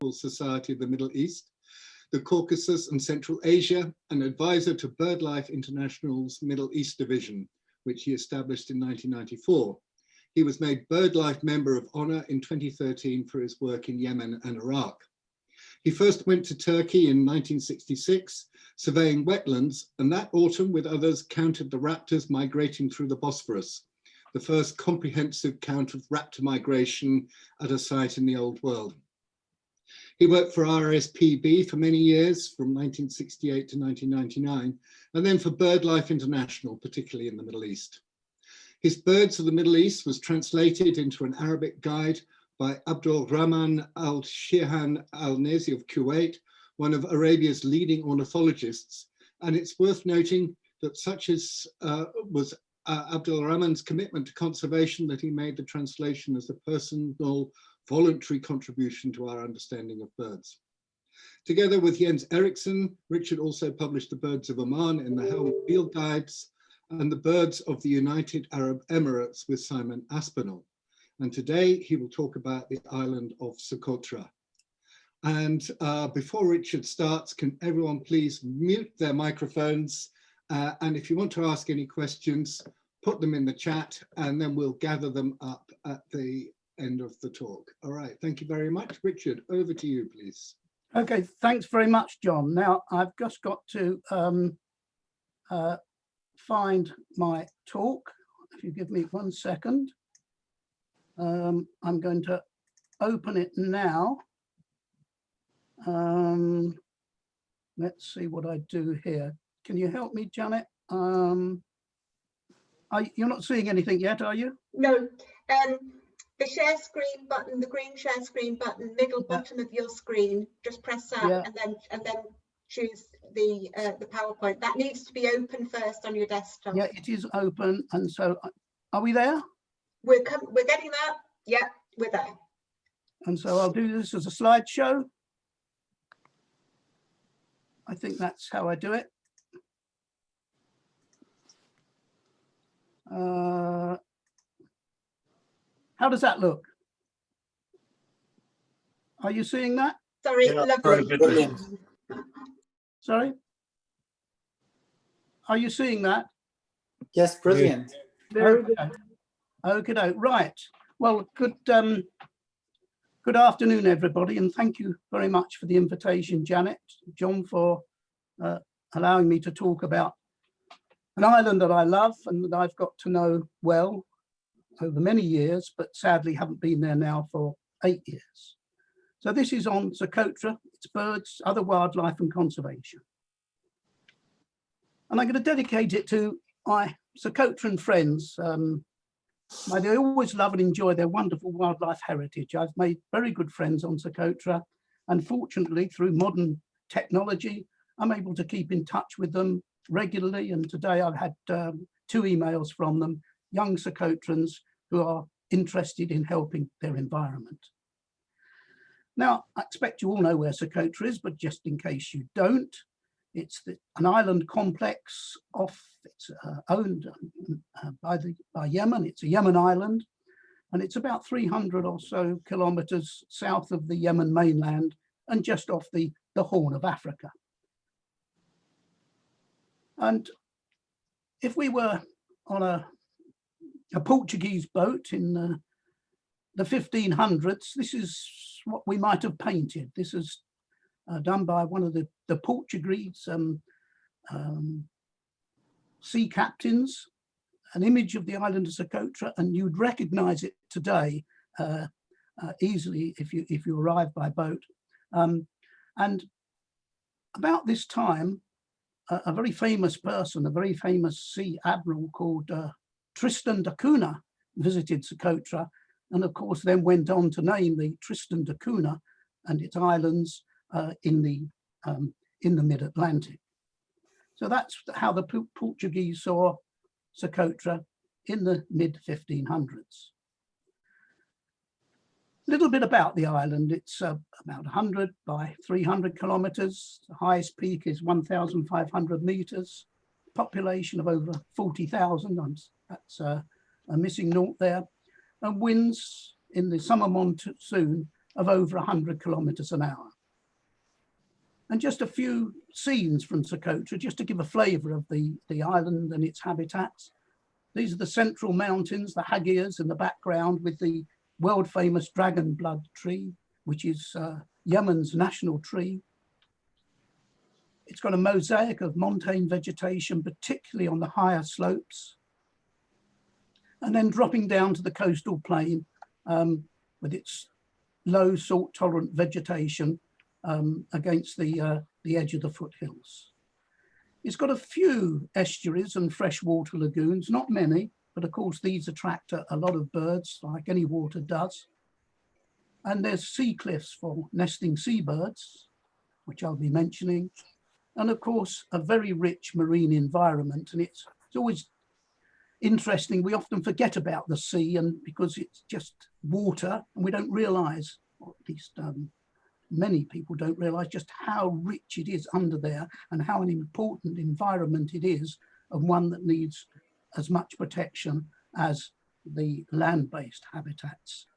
Geographical Society of the Middle East, the Caucasus and Central Asia, and advisor to BirdLife International's Middle East Division, which he established in 1994. He was made BirdLife Member of Honor in 2013 for his work in Yemen and Iraq. He first went to Turkey in 1966, surveying wetlands, and that autumn, with others, counted the raptors migrating through the Bosphorus, the first comprehensive count of raptor migration at a site in the Old World. He worked for RSPB for many years, from 1968 to 1999, and then for BirdLife International, particularly in the Middle East. His Birds of the Middle East was translated into an Arabic guide by Abdul Rahman al-Shihan al-Nazi of Kuwait, one of Arabia's leading ornithologists. And it's worth noting that such as was Abdul Rahman's commitment to conservation that he made the translation as a personal, voluntary contribution to our understanding of birds. Together with Jens Eriksson, Richard also published the Birds of Oman in the Helm Field Guides and the Birds of the United Arab Emirates with Simon Aspinall. And today he will talk about the island of Socotra. And before Richard starts, can everyone please mute their microphones? And if you want to ask any questions, put them in the chat and then we'll gather them up at the end of the talk. All right, thank you very much. Richard, over to you, please. Okay, thanks very much, John. Now, I've just got to find my talk. If you give me 1 second. I'm going to open it now. Let's see what I do here. Can you help me, Janet? You're not seeing anything yet, are you? No. The share screen button, the green share screen button, middle bottom of your screen. Just press that, and then choose the PowerPoint. That needs to be open first on your desktop. Yeah, it is open, and so are we there? We're getting that. Yeah, we're there. And so I'll do this as a slideshow. I think that's how I do it. How does that look? Are you seeing that? Sorry, Yeah, lovely. brilliant. Sorry? Are you seeing that? Yes, brilliant. Very good. Okay, right. Well, good afternoon, everybody, and thank you very much for the invitation, Janet, John, for allowing me to talk about an island that I love and that I've got to know well over many years, but sadly haven't been there now for 8 years. So this is on Socotra, its birds, other wildlife and conservation. And I'm going to dedicate it to my Socotran friends. They always love and enjoy their wonderful wildlife heritage. I've made very good friends on Socotra, and fortunately through modern technology, I'm able to keep in touch with them regularly. And today I've had 2 emails from them, young Socotrans who are interested in helping their environment. Now, I expect you all know where Socotra is, but just in case you don't, it's an island complex it's owned by Yemen. It's a Yemen island, and it's about 300 or so kilometers south of the Yemen mainland and just off the Horn of Africa. And if we were on a Portuguese boat in the 1500s, this is what we might have painted. This is done by one of the Portuguese sea captains, an image of the island of Socotra, and you'd recognize it today easily if you arrive by boat. And about this time, a very famous person, a very famous sea admiral called Tristan da Cunha visited Socotra, and of course then went on to name the Tristan da Cunha and its islands in the mid-Atlantic. So that's how the Portuguese saw Socotra in the mid-1500s. A little bit about the island. It's about 100 by 300 kilometers. The highest peak is 1,500 meters. Population of over 40,000. That's a missing naught there. And winds in the summer monsoon of over 100 kilometers an hour. And just a few scenes from Socotra, just to give a flavour of the island and its habitats. These are the central mountains, the Hagias in the background, with the world famous dragon blood tree, which is Yemen's national tree. It's got a mosaic of montane vegetation, particularly on the higher slopes. And then dropping down to the coastal plain with its low salt tolerant vegetation against the edge of the foothills. It's got a few estuaries and freshwater lagoons, not many, but of course these attract a lot of birds, like any water does. And there's sea cliffs for nesting seabirds, which I'll be mentioning. And of course, a very rich marine environment. And it's always interesting. We often forget about the sea, and because it's just water, and we don't realize, or at least many people don't realize, just how rich it is under there and how an important environment it is, and one that needs as much protection as the land-based habitats.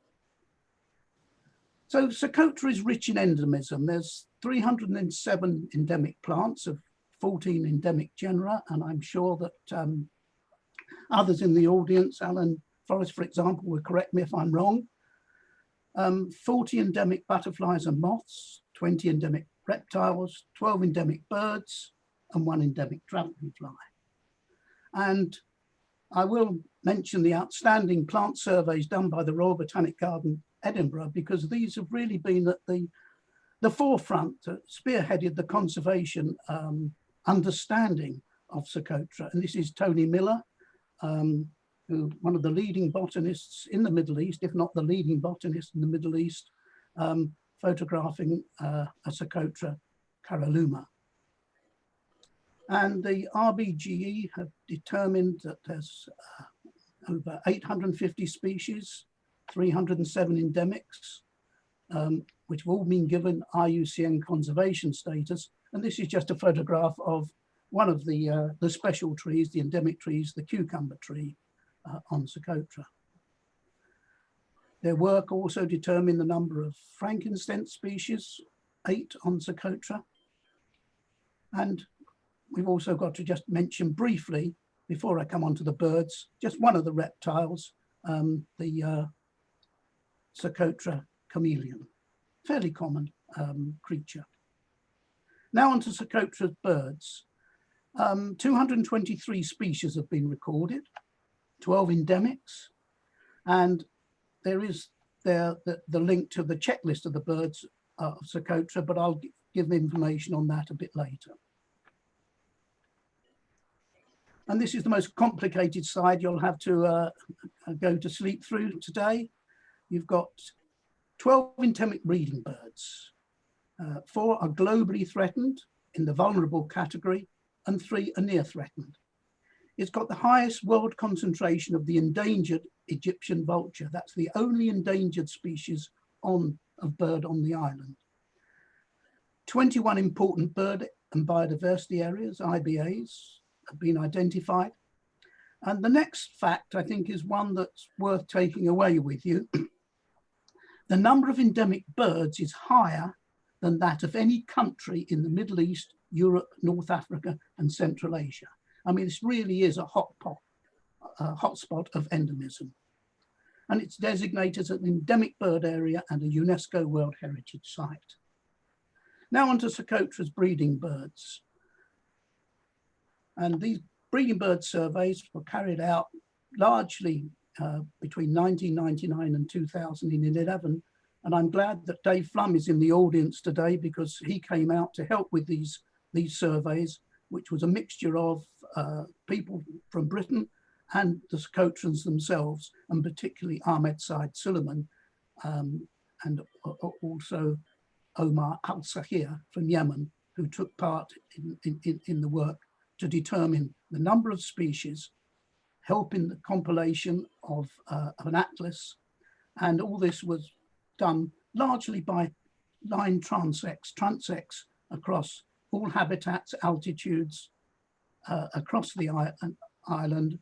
So Socotra is rich in endemism. There's 307 endemic plants of 14 endemic genera, and I'm sure that others in the audience, Alan Forrest, for example, will correct me if I'm wrong. 40 endemic butterflies and moths, 20 endemic reptiles, 12 endemic birds, and 1 endemic dragonfly. And I will mention the outstanding plant surveys done by the Royal Botanic Garden, Edinburgh, because these have really been at the forefront, spearheaded the conservation understanding of Socotra. And this is Tony Miller, who one of the leading botanists in the Middle East, if not the leading botanist in the Middle East, photographing a Socotra caralluma. And the RBGE have determined that there's over 850 species, 307 endemics, which have all been given IUCN conservation status. And this is just a photograph of one of the special trees, the endemic trees, the cucumber tree on Socotra. Their work also determined the number of frankincense species, 8 on Socotra. And we've also got to just mention briefly, before I come on to the birds, just one of the reptiles, the Socotra chameleon, fairly common creature. Now on to Socotra's birds. 223 species have been recorded, 12 endemics, and there is the link to the checklist of the birds of Socotra, but I'll give information on that a bit later. And this is the most complicated slide you'll have to go to sleep through today. You've got 12 endemic breeding birds. 4 are globally threatened in the vulnerable category, and 3 are near threatened. It's got the highest world concentration of the endangered Egyptian vulture. That's the only endangered species of bird on the island. 21 important bird and biodiversity areas, IBAs, have been identified. And the next fact, I think, is one that's worth taking away with you. The number of endemic birds is higher than that of any country in the Middle East, Europe, North Africa, and Central Asia. I mean, this really is a hotspot of endemism. And it's designated as an endemic bird area and a UNESCO World Heritage Site. Now onto Socotra's breeding birds. And these breeding bird surveys were carried out largely between 1999 and 2011. And I'm glad that Dave Flum is in the audience today, because he came out to help with these surveys, which was a mixture of people from Britain and the Socotrans themselves, and particularly Ahmed Said Suleiman, and also Omar Al-Sahir from Yemen, who took part in the work to determine the number of species, help in the compilation of an atlas. And all this was done largely by line transects across all habitats, altitudes, across the island,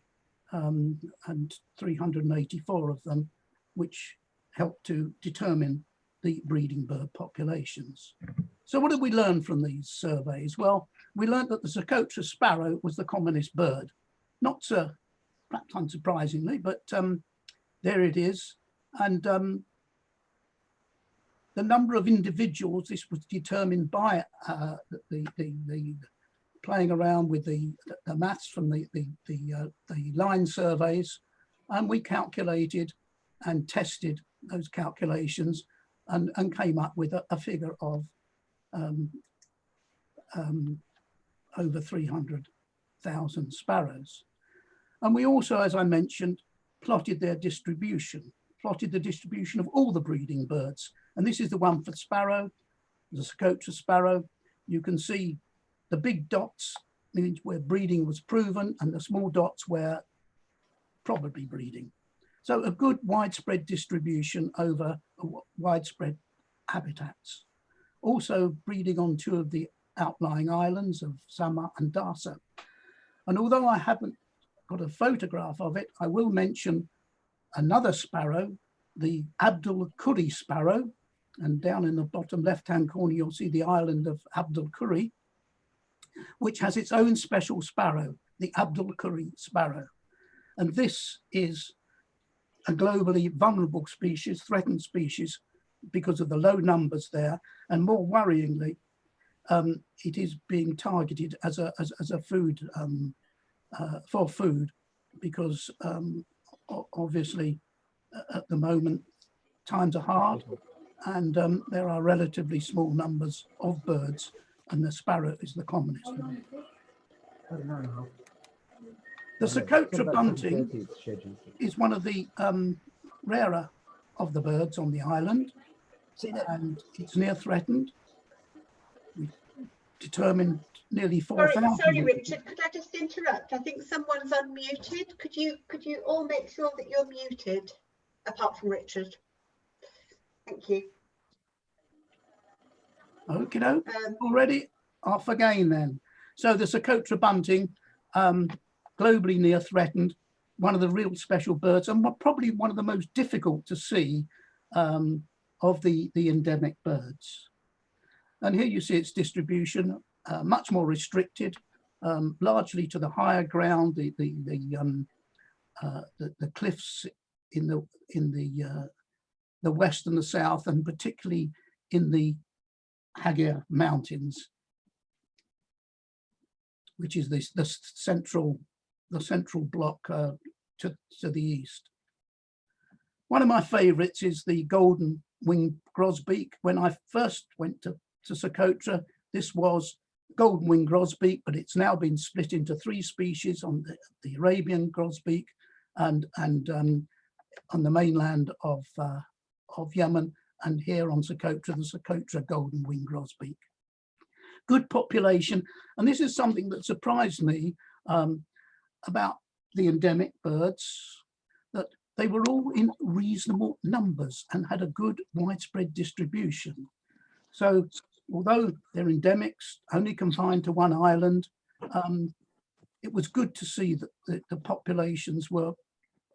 and 384 of them, which helped to determine the breeding bird populations. So what did we learn from these surveys? Well, we learned that the Socotra sparrow was the commonest bird. Not perhaps unsurprisingly, but there it is. And the number of individuals, this was determined by the playing around with the maths from the line surveys, and we calculated and tested those calculations and came up with a figure of over 300,000 sparrows. And we also, as I mentioned, plotted their distribution, plotted the distribution of all the breeding birds. And this is the one for the sparrow, the Socotra sparrow. You can see the big dots means where breeding was proven, and the small dots where probably breeding. So a good widespread distribution over widespread habitats. Also breeding on 2 of the outlying islands of Sama and Dasa. And although I haven't got a photograph of it, I will mention another sparrow, the Abdul Kuri sparrow. And down in the bottom left-hand corner, you'll see the island of Abdul Kuri, which has its own special sparrow, the Abdul Kuri sparrow. And this is a globally vulnerable species, threatened species, because of the low numbers there. And more worryingly, it is being targeted as a food, for food, because obviously at the moment, times are hard, and there are relatively small numbers of birds, and the sparrow is the commonest one. The Socotra bunting is one of the rarer of the birds on the island, and it's near threatened. We determined nearly 4,000. Sorry, Richard, could I just interrupt? I think someone's unmuted. Could you all make sure that you're muted, apart from Richard? Thank you. Okay, no, already off again then. So the Socotra bunting, globally near threatened, one of the real special birds, and probably one of the most difficult to see of the endemic birds. And here you see its distribution, much more restricted, largely to the higher ground, the cliffs in the west and the south, and particularly in the Hagir Mountains, which is the central block to the east. One of my favorites is the golden winged grosbeak. When I first went to Socotra, this was golden winged grosbeak, but it's now been split into 3 species on the Arabian grosbeak and on the mainland of Yemen, and here on Socotra, the Socotra golden winged grosbeak. Good population, and this is something that surprised me about the endemic birds, that they were all in reasonable numbers and had a good widespread distribution. So although they're endemics, only confined to one island, it was good to see that the populations were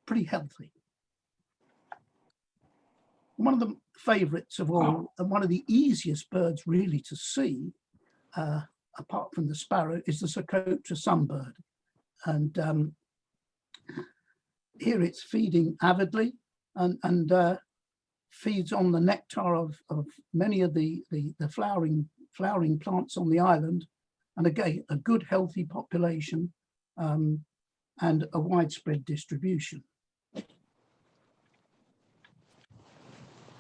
pretty healthy. One of the favorites of all, and one of the easiest birds really to see, apart from the sparrow, is the Socotra sunbird. And here it's feeding avidly and feeds on the nectar of many of the flowering plants on the island. And again, a good healthy population and a widespread distribution.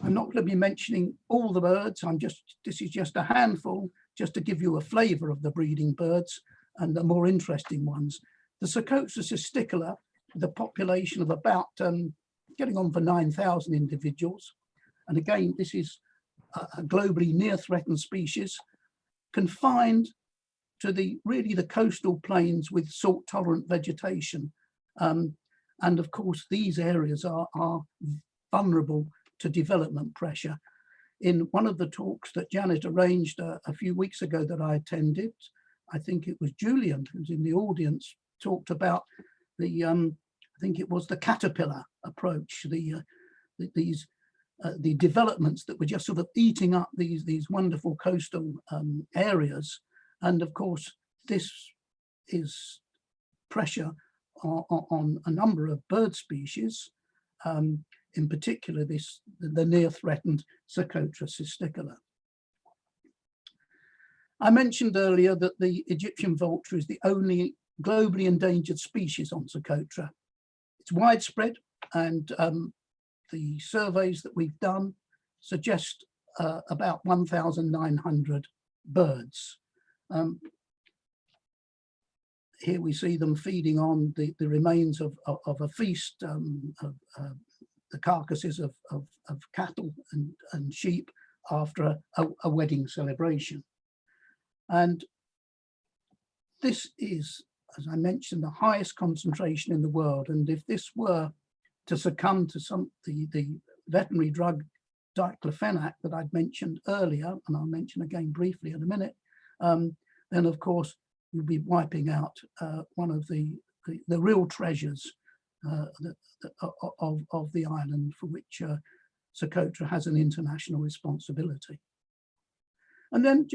I'm not going to be mentioning all the birds. This is just a handful, just to give you a flavour of the breeding birds and the more interesting ones. The Socotra cisticola, with a population of about getting on for 9,000 individuals. And again, this is a globally near threatened species, confined to really the coastal plains with salt tolerant vegetation. And of course, these areas are vulnerable to development pressure. In one of the talks that Janet arranged a few weeks ago that I attended, I think it was Julian who's in the audience, talked about the, I think it was the caterpillar approach, these the developments that were just sort of eating up these wonderful coastal areas. And of course, this is pressure on a number of bird species, in particular the near threatened Socotra cisticola. I mentioned earlier that the Egyptian vulture is the only globally endangered species on Socotra. It's widespread, and the surveys that we've done suggest about 1,900 birds. Here we see them feeding on the remains of a feast, the carcasses of cattle and sheep after a wedding celebration. And this is, as I mentioned, the highest concentration in the world. And if this were to succumb to the veterinary drug diclofenac that I'd mentioned earlier, and I'll mention again briefly in a minute, then of course you'll be wiping out one of the real treasures of the island, for which Socotra has an international responsibility. And then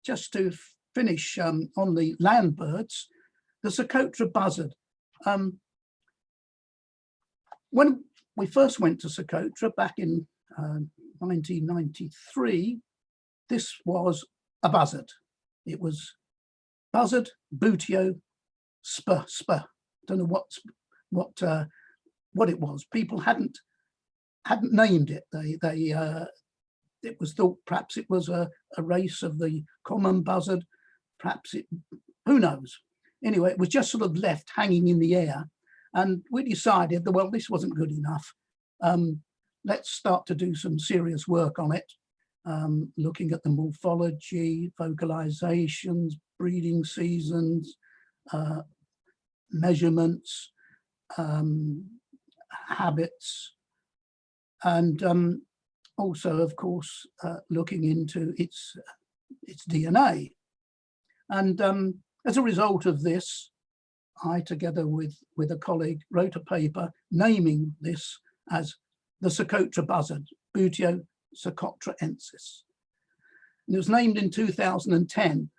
just to finish on the land birds, the Socotra buzzard. When we first went to Socotra back in 1993, this was a buzzard. It was buzzard, buteo, spur. Don't know what it was. People hadn't named it. It was thought perhaps it was a race of the common buzzard. Perhaps who knows? Anyway, it was just sort of left hanging in the air. And we decided that, well, this wasn't good enough. Let's start to do some serious work on it, looking at the morphology, vocalizations, breeding seasons, measurements, habits, and also, of course, looking into its DNA. And as a result of this, I, together with a colleague, wrote a paper naming this as the Socotra buzzard, Buteo socotraensis. And it was named in 2010.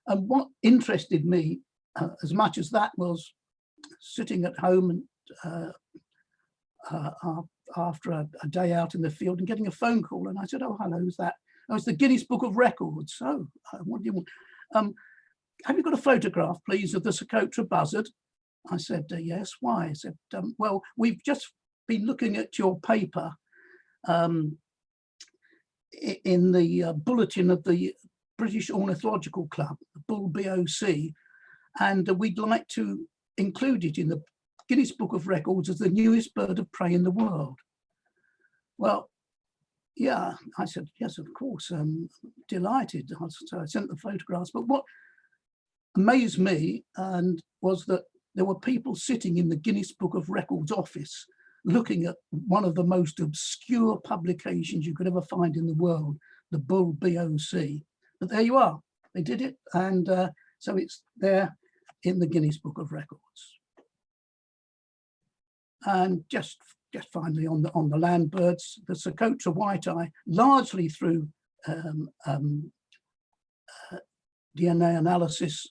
And what interested me as much as that was sitting at home and after a day out in the field and getting a phone call, and I said, "Oh, hello, who's that?" Oh, it's the Guinness Book of Records. So, what do you want? Have you got a photograph, please, of the Socotra buzzard? I said, yes. Why? I said, well, we've just been looking at your paper in the bulletin of the British Ornithological Club, the Bull BOC, and we'd like to include it in the Guinness Book of Records as the newest bird of prey in the world. Well, yeah, I said, yes, of course, I'm delighted. So I sent the photographs, but what amazed me was that there were people sitting in the Guinness Book of Records office looking at one of the most obscure publications you could ever find in the world, the Bull BOC. But there you are, they did it, and so it's there in the Guinness Book of Records. And just finally on the land birds, the Socotra white-eye, largely through DNA analysis,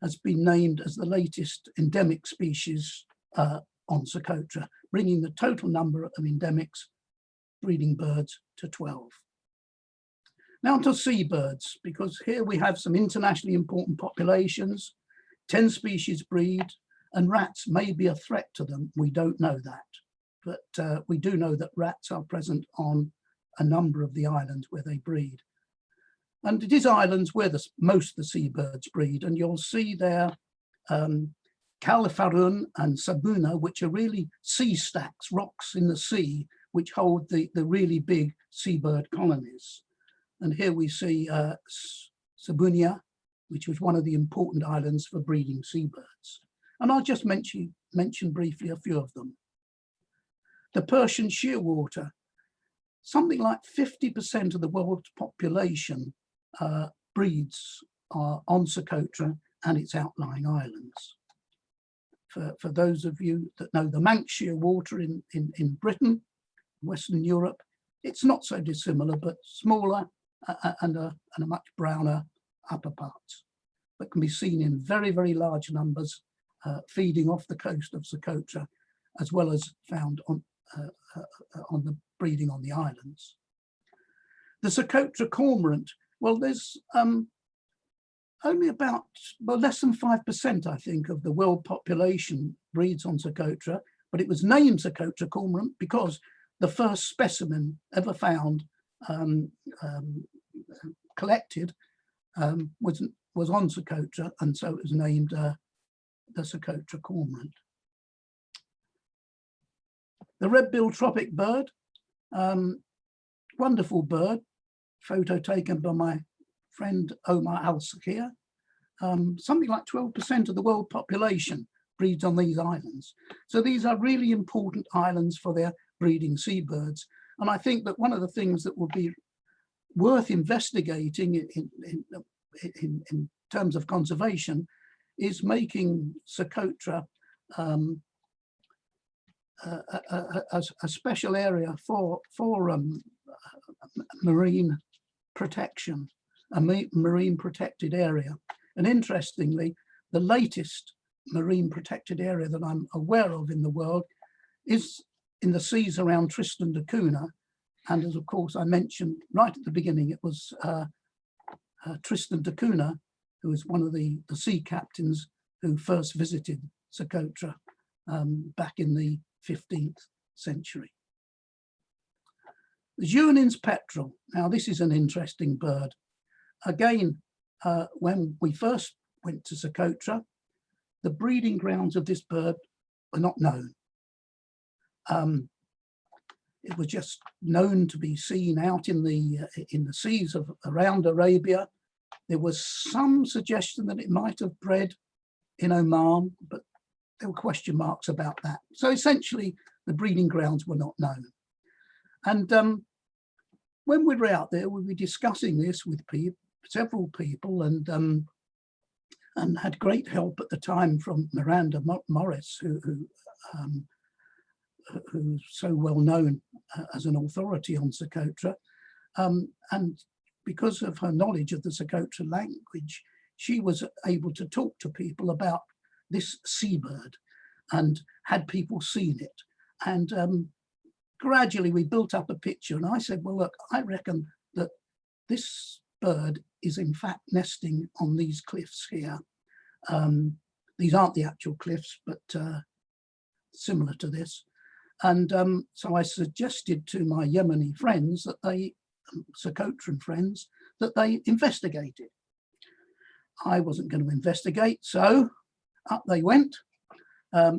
has been named as the latest endemic species on Socotra, bringing the total number of endemics breeding birds to 12. Now to seabirds, because here we have some internationally important populations, 10 species breed, and rats may be a threat to them. We don't know that, but we do know that rats are present on a number of the islands where they breed. And it is islands where most of the seabirds breed, and you'll see there Calfarun and Sabuna, which are really sea stacks, rocks in the sea, which hold the really big seabird colonies. And here we see Sabunia, which was one of the important islands for breeding seabirds. And I'll just mention briefly a few of them. The Persian shearwater, something like 50% of the world's population breeds on Socotra and its outlying islands. For those of you that know the Manx shearwater in Britain, Western Europe, it's not so dissimilar, but smaller and a much browner upper parts, but can be seen in very, very large numbers feeding off the coast of Socotra, as well as found on the breeding on the islands. The Socotra cormorant, well, there's only about, well, less than 5%, I think, of the world population breeds on Socotra, but it was named Socotra cormorant because the first specimen ever found, collected, was on Socotra, and so it was named the Socotra cormorant. The red-billed tropic bird, wonderful bird, photo taken by my friend Omar Al-Sakir. Something like 12% of the world population breeds on these islands. So these are really important islands for their breeding seabirds. And I think that one of the things that would be worth investigating in terms of conservation is making Socotra a special area for marine protection, a marine protected area. And interestingly, the latest marine protected area that I'm aware of in the world is in the seas around Tristan da Cunha. And as of course I mentioned right at the beginning, it was Tristan da Cunha, who was one of the sea captains who first visited Socotra back in the 15th century. The Junin's petrel. Now this is an interesting bird. Again, when we first went to Socotra, the breeding grounds of this bird were not known. It was just known to be seen out in the seas of around Arabia. There was some suggestion that it might have bred in Oman, but there were question marks about that. So essentially, the breeding grounds were not known. And when we were out there, we were discussing this with several people, and had great help at the time from Miranda Morris, who's so well known as an authority on Socotra. And because of her knowledge of the Socotra language, she was able to talk to people about this seabird and had people seen it. And gradually we built up a picture, and I said, well, look, I reckon that this bird is in fact nesting on these cliffs here. These aren't the actual cliffs, but similar to this. And so I suggested to my Yemeni friends that Socotran friends, that they investigate it. I wasn't going to investigate, so up they went.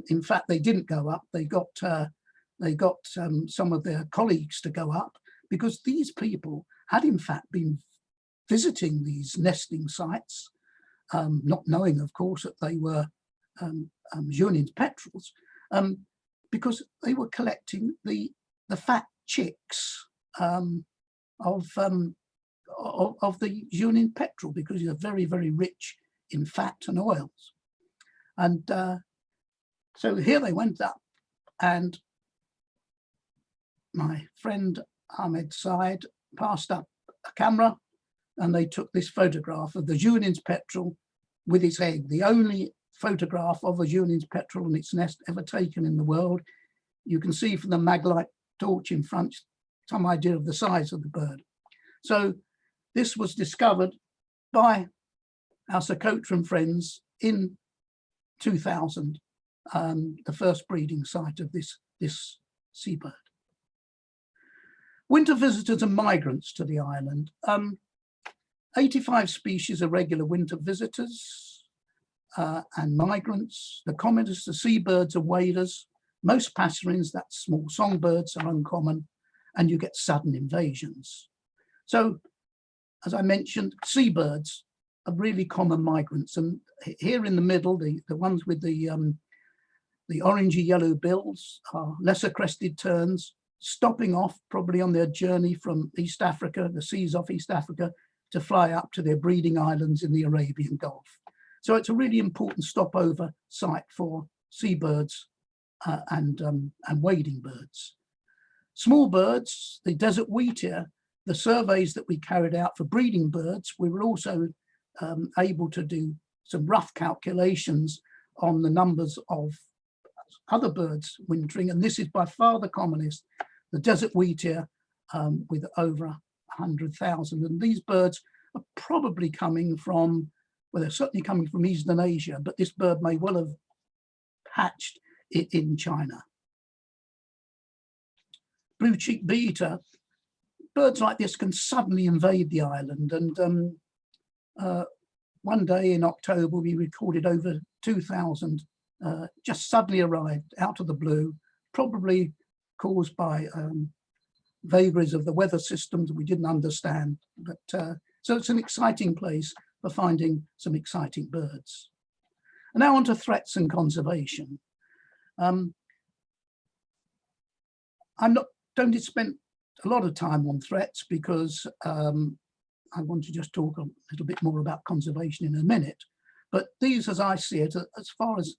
In fact, they didn't go up. They got some of their colleagues to go up, because these people had in fact been visiting these nesting sites, not knowing, of course, that they were Junin's petrels, because they were collecting the fat chicks of the Junin petrel, because they're very, very rich in fat and oils. And so here they went up, and my friend Ahmed Said passed up a camera, and they took this photograph of the Junin's petrel with its egg, the only photograph of a Junin's petrel and its nest ever taken in the world. You can see from the maglite torch in front some idea of the size of the bird. So this was discovered by our Socotran friends in 2000, the first breeding site of this seabird. Winter visitors and migrants to the island. 85 species are regular winter visitors and migrants. The commonest are seabirds and waders. Most passerines, that's small songbirds, are uncommon, and you get sudden invasions. So, as I mentioned, seabirds are really common migrants, and here in the middle, the ones with the orangey yellow bills are lesser crested terns, stopping off probably on their journey from East Africa, the seas off East Africa, to fly up to their breeding islands in the Arabian Gulf. So it's a really important stopover site for seabirds and wading birds. Small birds, the desert wheatear, the surveys that we carried out for breeding birds, we were also able to do some rough calculations on the numbers of other birds wintering, and this is by far the commonest, the desert wheatear, with over 100,000. And these birds are probably coming from, well, they're certainly coming from Eastern Asia, but this bird may well have hatched in China. Blue-cheeked bee-eater, birds like this can suddenly invade the island, and one day in October we recorded over 2,000 just suddenly arrived out of the blue, probably caused by vagaries of the weather systems we didn't understand. But so it's an exciting place for finding some exciting birds. And now on to threats and conservation. Don't spend a lot of time on threats because I want to just talk a little bit more about conservation in a minute. But these, as I see it, as far as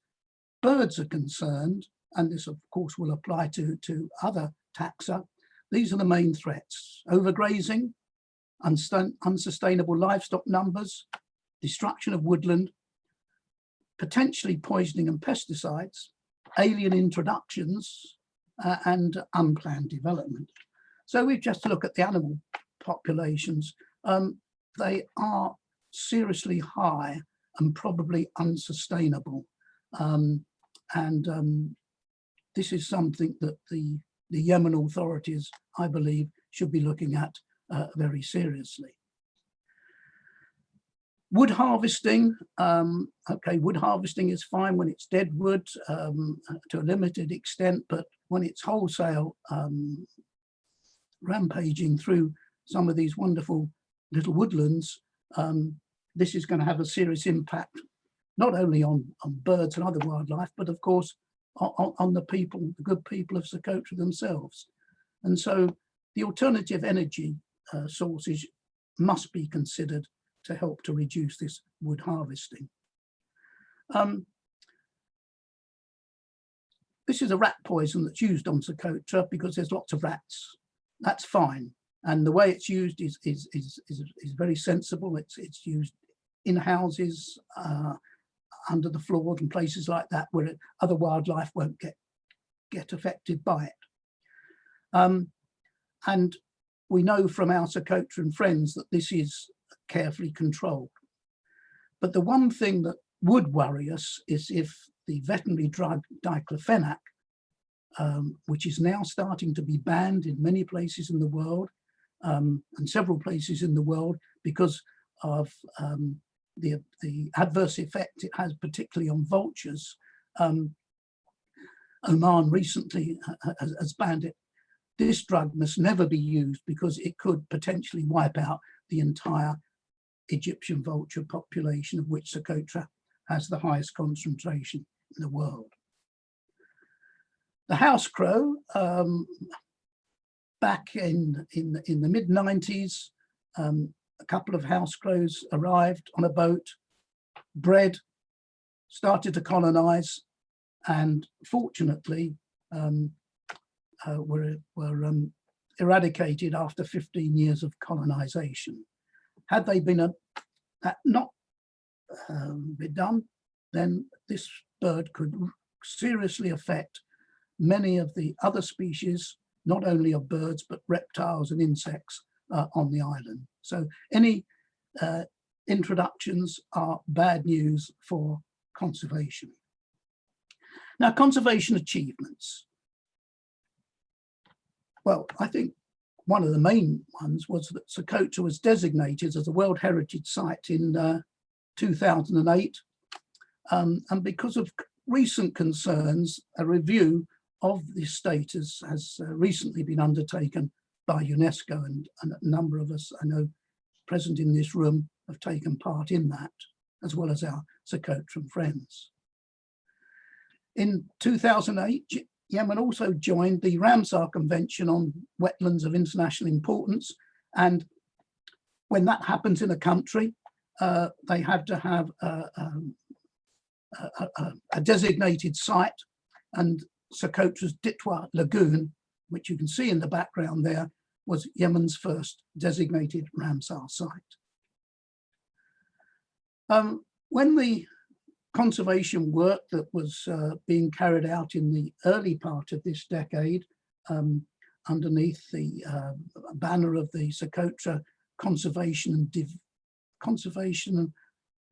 birds are concerned, and this of course will apply to other taxa, these are the main threats: overgrazing, unsustainable livestock numbers, destruction of woodland, potentially poisoning and pesticides, alien introductions, and unplanned development. So we've just to look at the animal populations. They are seriously high and probably unsustainable. This is something that the Yemen authorities, I believe, should be looking at very seriously. Wood harvesting, okay, wood harvesting is fine when it's dead wood to a limited extent, but when it's wholesale rampaging through some of these wonderful little woodlands, this is going to have a serious impact, not only on birds and other wildlife, but of course on the people, the good people of Socotra themselves. And so the alternative energy sources must be considered to help to reduce this wood harvesting. This is a rat poison that's used on Socotra because there's lots of rats. That's fine. And the way it's used is very sensible. It's used in houses, under the floors and places like that where other wildlife won't get affected by it. And we know from our Socotran friends that this is carefully controlled. But the one thing that would worry us is if the veterinary drug diclofenac, which is now starting to be banned in many places in the world, and several places in the world because of the adverse effect it has, particularly on vultures. Oman recently has banned it. This drug must never be used because it could potentially wipe out the entire Egyptian vulture population, of which Socotra has the highest concentration in the world. The house crow, back in the mid-90s, a couple of house crows arrived on a boat, bred, started to colonize, and fortunately were eradicated after 15 years of colonization. Had they been not been done, then this bird could seriously affect many of the other species, not only of birds, but reptiles and insects on the island. So any introductions are bad news for conservation. Now, conservation achievements. Well, I think one of the main ones was that Socotra was designated as a World Heritage Site in 2008. And because of recent concerns, a review of the status has recently been undertaken by UNESCO, and a number of us I know present in this room have taken part in that, as well as our Socotran friends. In 2008, Yemen also joined the Ramsar Convention on Wetlands of International Importance, and when that happens in a country, they have to have a designated site, and Socotra's Ditwa Lagoon which you can see in the background there, was Yemen's first designated Ramsar site. When the conservation work that was being carried out in the early part of this decade, underneath the banner of the Socotra Conservation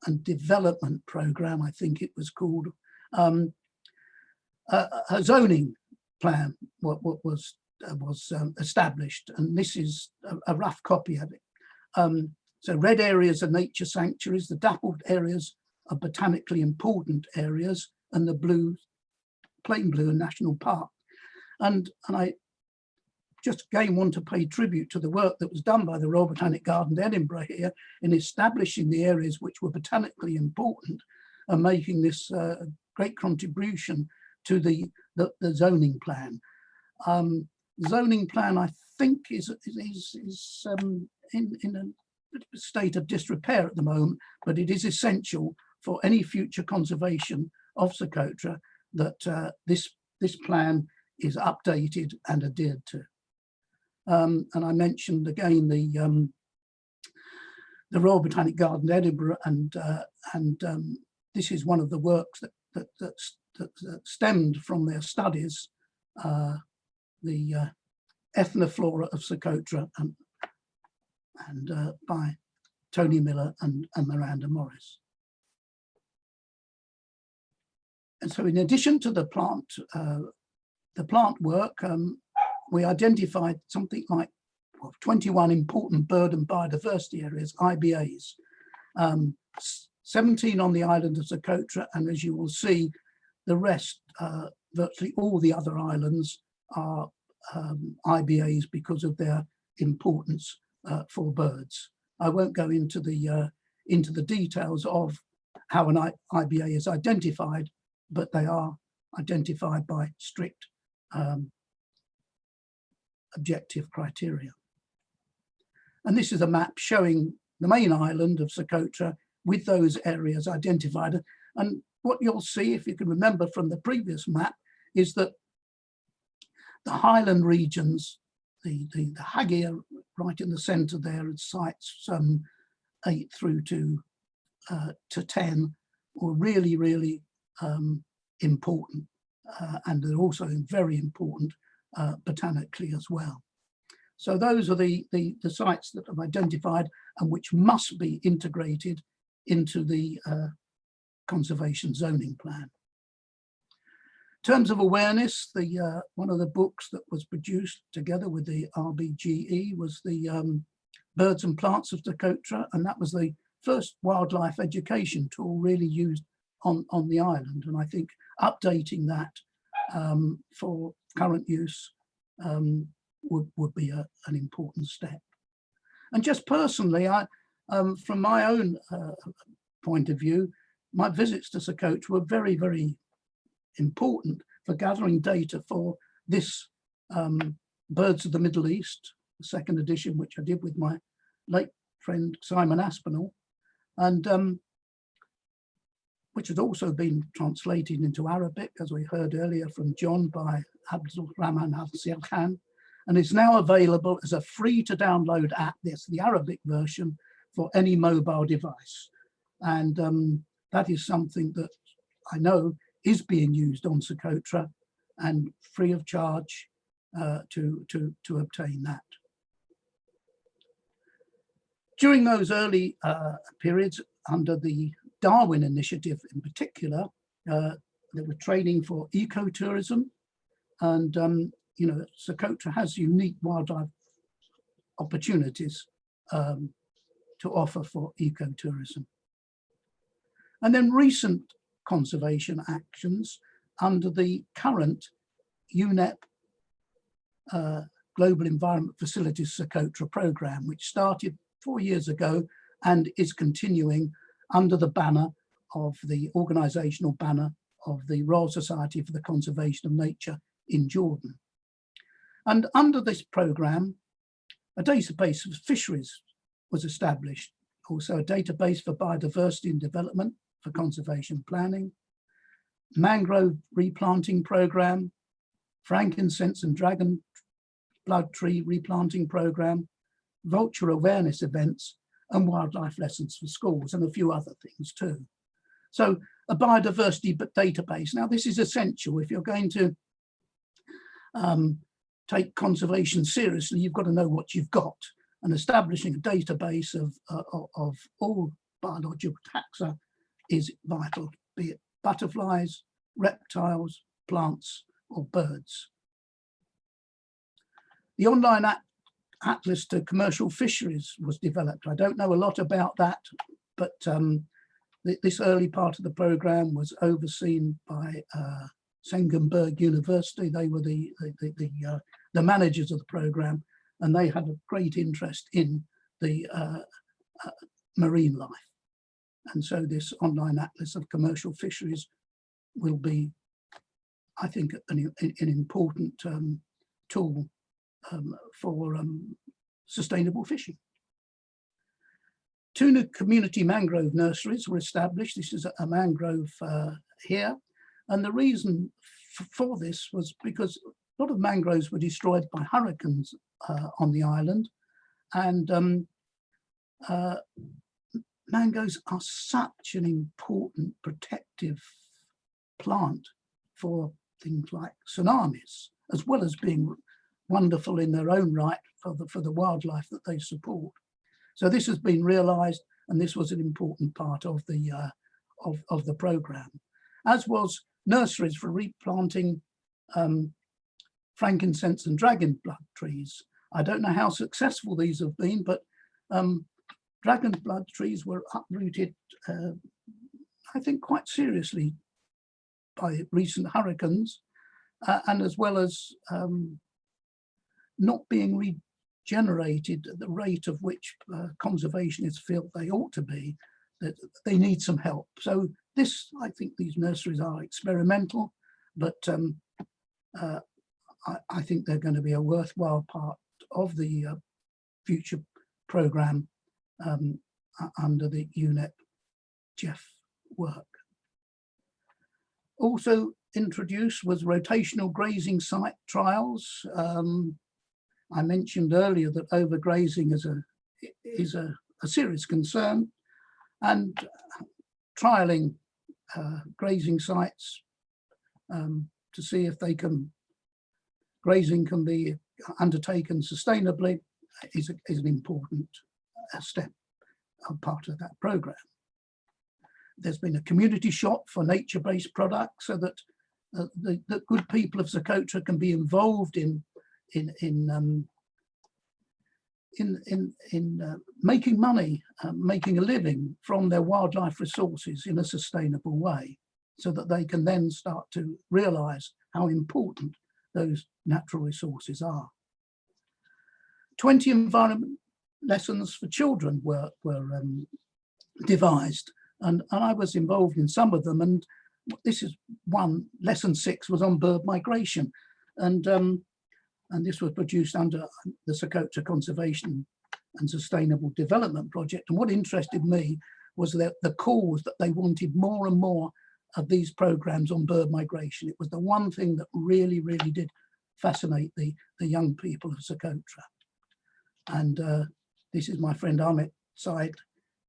and Development Program, I think it was called, a zoning plan what was established, and this is a rough copy of it. So red areas are nature sanctuaries, the dappled areas are botanically important areas, and the blue, plain blue, are national park. And I just again want to pay tribute to the work that was done by the Royal Botanic Garden, Edinburgh, here in establishing the areas which were botanically important and making this great contribution to the zoning plan. Zoning plan, I think, is in a state of disrepair at the moment, but it is essential for any future conservation of Socotra that this plan is updated and adhered to. And I mentioned again the Royal Botanic Garden, Edinburgh, and this is one of the works that stemmed from their studies, the ethnoflora of Socotra, and by Tony Miller and Miranda Morris. And so, in addition to the plant work, we identified something like 21 important bird and biodiversity areas, IBAs, 17 on the island of Socotra, and as you will see, the rest, virtually all the other islands, are IBAs because of their importance for birds. I won't go into the details of how an IBA is identified, but they are identified by strict objective criteria. And this is a map showing the main island of Socotra with those areas identified. And what you'll see, if you can remember from the previous map, is that the highland regions, the Hagia right in the center there, it sites 8 through to 10, were really important, and they're also very important botanically as well. So those are the sites that I've identified and which must be integrated into the conservation zoning plan. In terms of awareness, one of the books that was produced together with the RBGE was the Birds and Plants of Socotra, and that was the first wildlife education tool really used on the island. And I think updating that for current use would be an important step. And just personally, from my own point of view, my visits to Socotra were very important for gathering data for this Birds of the Middle East, the second edition, which I did with my late friend Simon Aspinall, and which has also been translated into Arabic, as we heard earlier from John, by Abdul Rahman Al Khan, and is now available as a free to download app. There's the Arabic version for any mobile device. And that is something that I know is being used on Socotra and free of charge to obtain that. During those early periods, under the Darwin Initiative in particular, there were training for ecotourism, and you know, Socotra has unique wildlife opportunities to offer for ecotourism. And then recent conservation actions under the current UNEP Global Environment Facilities Socotra program, which started 4 years ago and is continuing under the banner of the organizational banner of the Royal Society for the Conservation of Nature in Jordan. And under this program, a database of fisheries was established, also a database for biodiversity and development for conservation planning, mangrove replanting program, frankincense and dragon blood tree replanting program, vulture awareness events, and wildlife lessons for schools, and a few other things too. So a biodiversity database. Now this is essential. If you're going to take conservation seriously, you've got to know what you've got, and establishing a database of all biological taxa is vital, be it butterflies, reptiles, plants, or birds. The online atlas to commercial fisheries was developed. I don't know a lot about that, but this early part of the program was overseen by Sengenberg University. They were the managers of the program, and they had a great interest in the marine life. And so this online atlas of commercial fisheries will be, I think, an important tool for sustainable fishing. Tuna community mangrove nurseries were established. This is a mangrove here. And the reason for this was because a lot of mangroves were destroyed by hurricanes on the island. And mangroves are such an important protective plant for things like tsunamis, as well as being wonderful in their own right for the wildlife that they support. So this has been realised, and this was an important part of the programme, as was nurseries for replanting frankincense and dragon blood trees. I don't know how successful these have been, but dragon blood trees were uprooted, I think, quite seriously by recent hurricanes, and as well as not being regenerated at the rate of which conservationists feel they ought to be, that they need some help. So this, I think these nurseries are experimental, but I think they're going to be a worthwhile part of the future programme under the UNEP Jeff work. Also introduced was rotational grazing site trials. I mentioned earlier that overgrazing is a serious concern, and trialling grazing sites to see if grazing can be undertaken sustainably is an important step, part of that programme. There's been a community shop for nature-based products so that the good people of Socotra can be involved in making money, making a living from their wildlife resources in a sustainable way, so that they can then start to realise how important those natural resources are. 20 environment lessons for children were devised, and I was involved in some of them, and this is one. Lesson 6 was on bird migration, and this was produced under the Socotra Conservation and Sustainable Development Project. And what interested me was that the cause that they wanted more and more of these programs on bird migration. It was the one thing that really, really did fascinate the young people of Socotra. And this is my friend Ahmet Said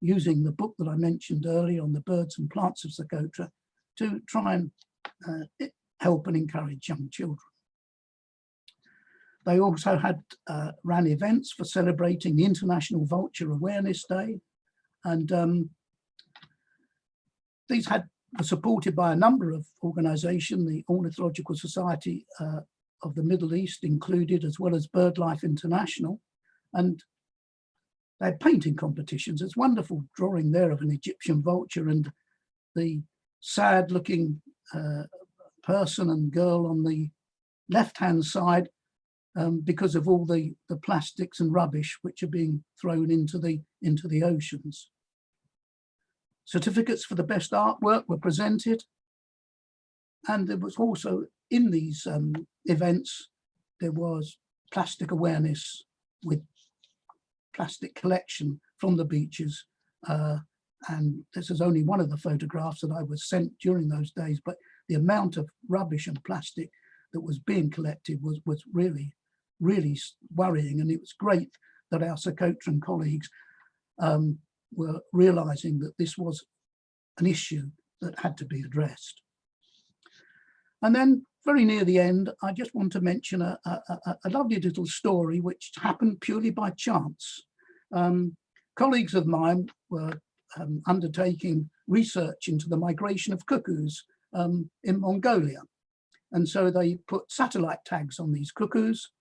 using the book that I mentioned earlier on the birds and plants of Socotra to try and help and encourage young children. They also had ran events for celebrating the International Vulture Awareness Day, and these were supported by a number of organisations. The Ornithological Society of the Middle East included, as well as BirdLife International, and they had painting competitions. It's wonderful drawing there of an Egyptian vulture and the sad-looking person and girl on the left-hand side, because of all the plastics and rubbish which are being thrown into the oceans. Certificates for the best artwork were presented, and there was also, in these events, there was plastic awareness with plastic collection from the beaches, and this is only one of the photographs that I was sent during those days, but the amount of rubbish and plastic that was being collected was really really worrying. And it was great that our Socotran colleagues were realizing that this was an issue that had to be addressed. And then very near the end, I just want to mention a lovely little story which happened purely by chance. Colleagues of mine were undertaking research into the migration of cuckoos in Mongolia. And so they put satellite tags on these cuckoos,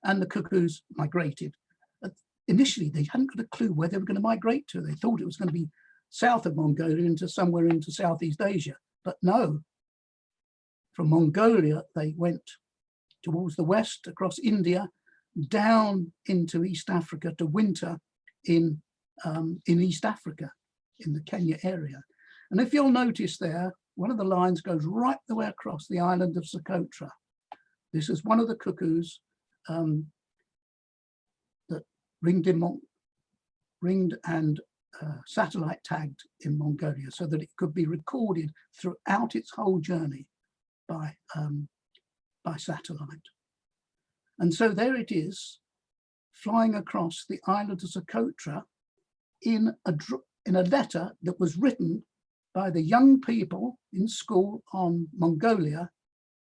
and the cuckoos migrated. Initially, they hadn't got a clue where they were going to migrate to. They thought it was going to be south of Mongolia into somewhere into Southeast Asia, but no. From Mongolia, they went towards the west, across India, down into East Africa to winter in East Africa, in the Kenya area. And if you'll notice there, one of the lines goes right the way across the island of Socotra. This is one of the cuckoos that ringed and satellite tagged in Mongolia, so that it could be recorded throughout its whole journey by satellite. And so there it is, flying across the island of Socotra in a letter that was written by the young people in school on Mongolia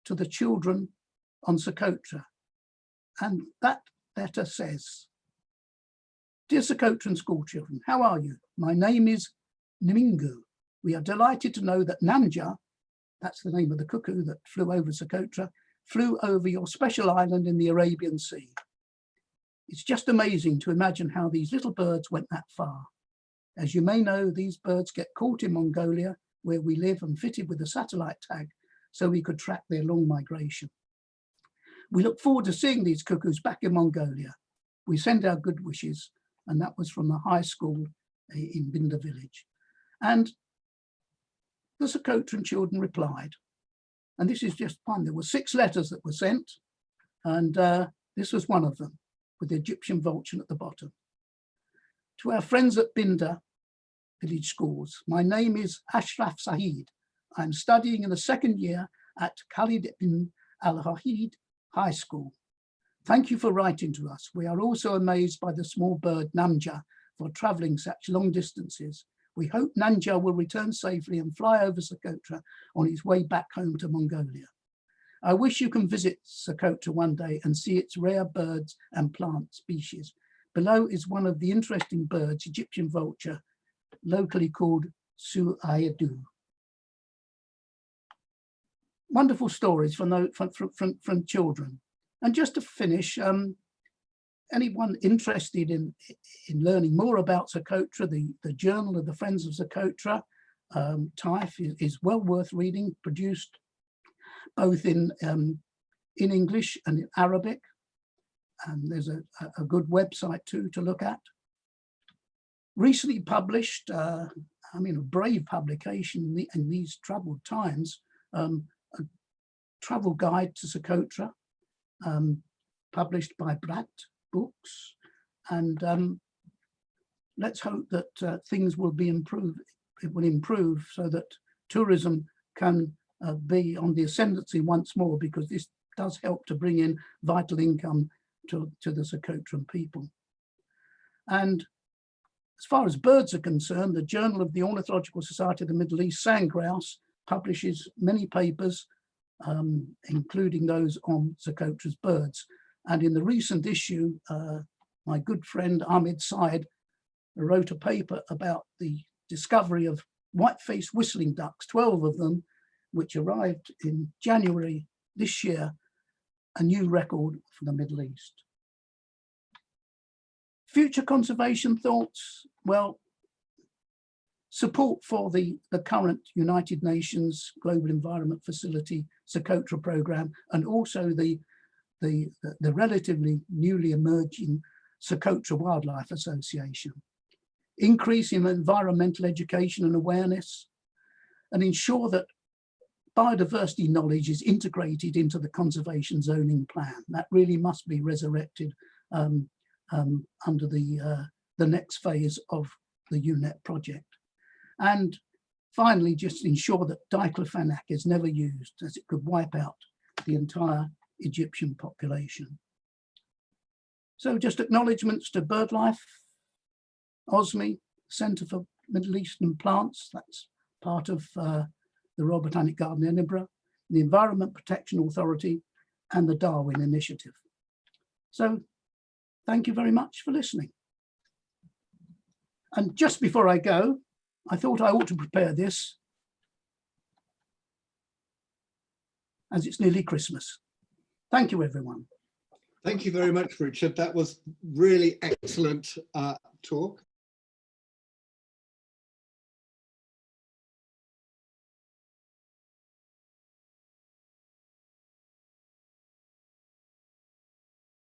to the children on Socotra. And that letter says, "Dear Socotran school children, how are you? My name is Nimingu. We are delighted to know that Namja," that's the name of the cuckoo that flew over Socotra, "flew over your special island in the Arabian Sea. It's just amazing to imagine how these little birds went that far. As you may know, these birds get caught in Mongolia, where we live, and fitted with a satellite tag so we could track their long migration. We look forward to seeing these cuckoos back in Mongolia. We send our good wishes." And that was from the high school in Binda village. And the Socotran children replied. And this is just one. There were 6 letters that were sent, and this was one of them, with the Egyptian vulture at the bottom. "To our friends at Binda village schools, my name is Ashraf Saeed. I'm studying in the 2nd year at Khalid bin al-Hahid High School. Thank you for writing to us. We are also amazed by the small bird Namja for traveling such long distances. We hope Namja will return safely and fly over Socotra on its way back home to Mongolia. I wish you can visit Socotra one day and see its rare birds and plant species. Below is one of the interesting birds, Egyptian vulture, locally called Suayadu." Wonderful stories from children. And just to finish, anyone interested in learning more about Socotra, the Journal of the Friends of Socotra, TIFE, is well worth reading, produced both in English and in Arabic. And there's a good website too to look at. Recently published, a brave publication in these troubled times, a travel guide to Socotra, published by Bratt Books, and let's hope that things will be improved. It will improve so that tourism can be on the ascendancy once more, because this does help to bring in vital income to the Socotran people. And as far as birds are concerned, the Journal of the Ornithological Society of the Middle East, Sandgrouse, publishes many papers, including those on Socotra's birds. And in the recent issue, my good friend Ahmed Said wrote a paper about the discovery of white-faced whistling ducks, 12 of them, which arrived in January this year, a new record for the Middle East. Future conservation thoughts, well, support for the current United Nations Global Environment Facility Socotra program, and also the relatively newly emerging Socotra Wildlife Association. Increase in environmental education and awareness, and ensure that biodiversity knowledge is integrated into the conservation zoning plan. That really must be resurrected under the next phase of the UNEP project. And finally, just ensure that diclofenac is never used, as it could wipe out the entire Egyptian population. So just acknowledgements to BirdLife, OSME, Centre for Middle Eastern Plants, that's part of the Royal Botanic Garden, Edinburgh, the Environment Protection Authority, and the Darwin Initiative. So thank you very much for listening. And just before I go, I thought I ought to prepare this as it's nearly Christmas. Thank you, everyone. Thank you very much, Richard. That was really excellent talk.